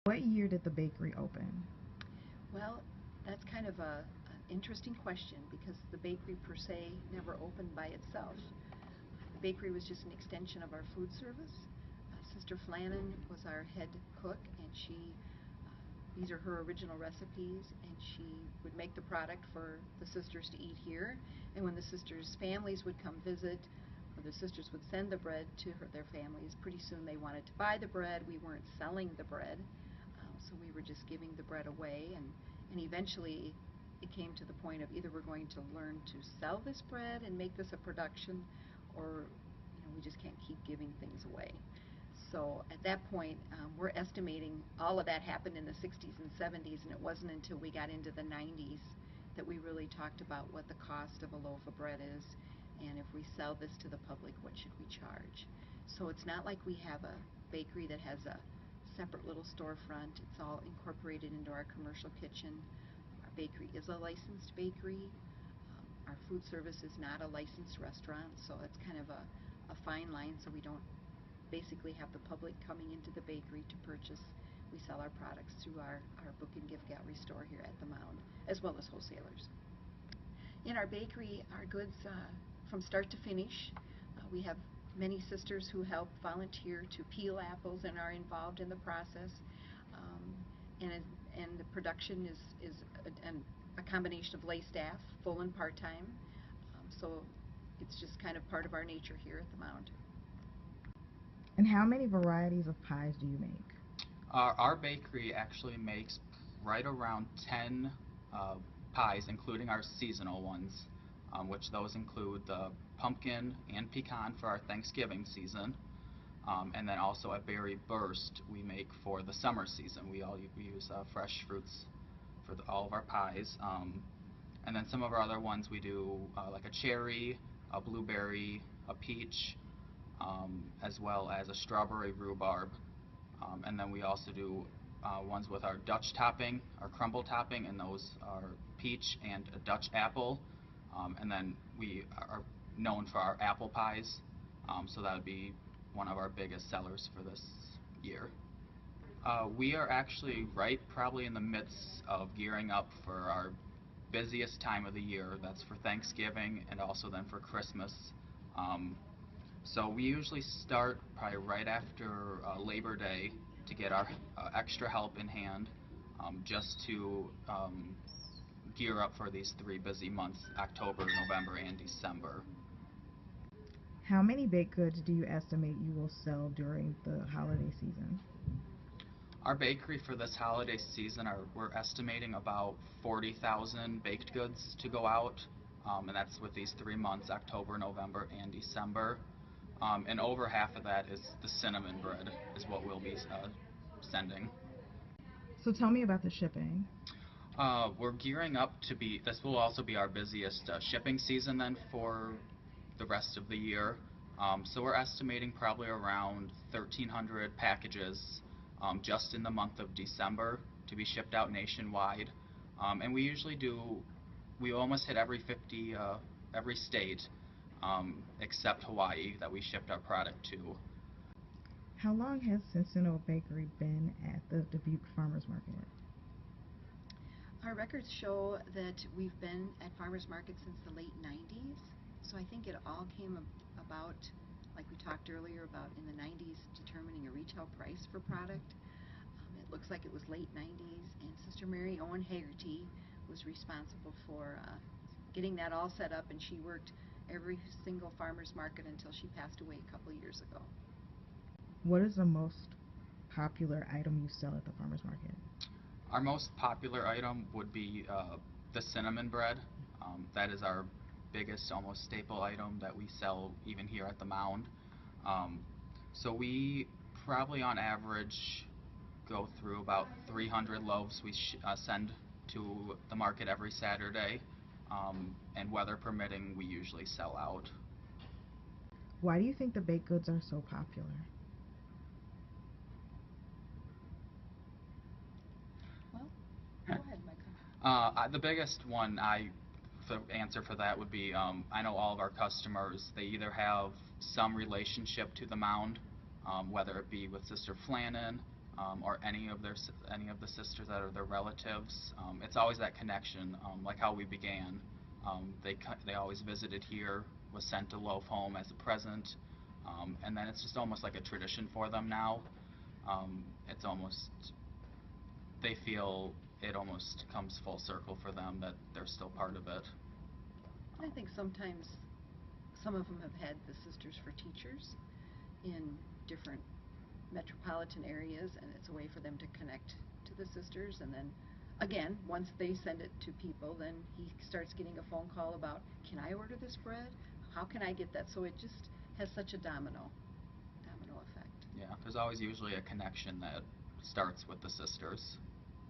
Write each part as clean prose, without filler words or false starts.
What year did the bakery open? Well, that's kind of an interesting question because the bakery per se never opened by itself. The bakery was just an extension of our food service. Sister Flannan was our head cook, and these are her original recipes, and she would make the product for the sisters to eat here. And when the sisters' families would come visit, or the sisters would send the bread to their families, pretty soon they wanted to buy the bread. We weren't selling the bread, so we were just giving the bread away, and eventually it came to the point of either we're going to learn to sell this bread and make this a production, or we just can't keep giving things away. So at that point, we're estimating all of that happened in the 60s and 70s, and it wasn't until we got into the 90s that we really talked about what the cost of a loaf of bread is, and if we sell this to the public, what should we charge? So it's not like we have a bakery that has a separate little storefront. It's all incorporated into our commercial kitchen. Our bakery is a licensed bakery. Our food service is not a licensed restaurant, so it's kind of a fine line, so we don't basically have the public coming into the bakery to purchase. We sell our products through our book and gift gallery store here at the Mound, as well as wholesalers. In our bakery, our goods from start to finish, we have many sisters who help volunteer to peel apples and are involved in the process. And the production is a combination of lay staff, full and part-time. So it's just kind of part of our nature here at the Mound. And how many varieties of pies do you make? Our bakery actually makes right around 10 pies, including our seasonal ones, which those include the pumpkin and pecan for our Thanksgiving season, and then also a berry burst we make for the summer season. We use fresh fruits for all of our pies, and then some of our other ones we do like a cherry, a blueberry, a peach, as well as a strawberry rhubarb, and then we also do ones with our Dutch topping, our crumble topping, and those are peach and a Dutch apple, and then we are known for our apple pies, so that would be one of our biggest sellers for this year. We are actually probably in the midst of gearing up for our busiest time of the year. That's for Thanksgiving and also then for Christmas. So we usually start probably right after Labor Day to get our extra help in hand, just to gear up for these 3 busy months, October, November, and December. How many baked goods do you estimate you will sell during the holiday season? Our bakery for this holiday season, we're estimating about 40,000 baked goods to go out, and that's with these 3 months, October, November, and December. And over half of that is the cinnamon bread is what we'll be sending. So tell me about the shipping. We're gearing up this will also be our busiest shipping season then for the rest of the year. So we're estimating probably around 1,300 packages just in the month of December to be shipped out nationwide. And we almost hit every state except Hawaii that we shipped our product to. How long has Sinsinawa Bakery been at the Dubuque Farmers Market? Our records show that we've been at Farmers Market since the late 90s. So I think it all came about, like we talked earlier about in the 90s, determining a retail price for product. It looks like it was late 90s, and Sister Mary Owen Haggerty was responsible for getting that all set up, and she worked every single farmer's market until she passed away a couple years ago. What is the most popular item you sell at the farmers market? Our most popular item would be the cinnamon bread. That is our biggest, almost staple item that we sell even here at the Mound. So we probably on average go through about 300 loaves we send to the market every Saturday, and weather permitting, we usually sell out. Why do you think the baked goods are so popular? Well, go ahead, Michael. The biggest one, the answer for that would be, I know all of our customers, they either have some relationship to the Mound, whether it be with Sister Flannan, or any of the sisters that are their relatives. It's always that connection, like how we began. They always visited here, was sent a loaf home as a present, and then it's just almost like a tradition for them now. It's almost, they feel it almost comes full circle for them that they're still part of it. I think sometimes some of them have had the sisters for teachers in different metropolitan areas, and it's a way for them to connect to the sisters. And then again, once they send it to people, then he starts getting a phone call about, can I order this bread? How can I get that? So it just has such a domino effect. Yeah, there's always usually a connection that starts with the sisters.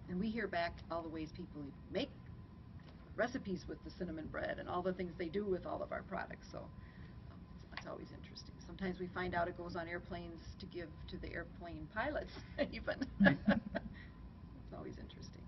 And we hear back all the ways people make recipes with the cinnamon bread and all the things they do with all of our products. So it's always interesting. Sometimes we find out it goes on airplanes to give to the airplane pilots even. It's always interesting.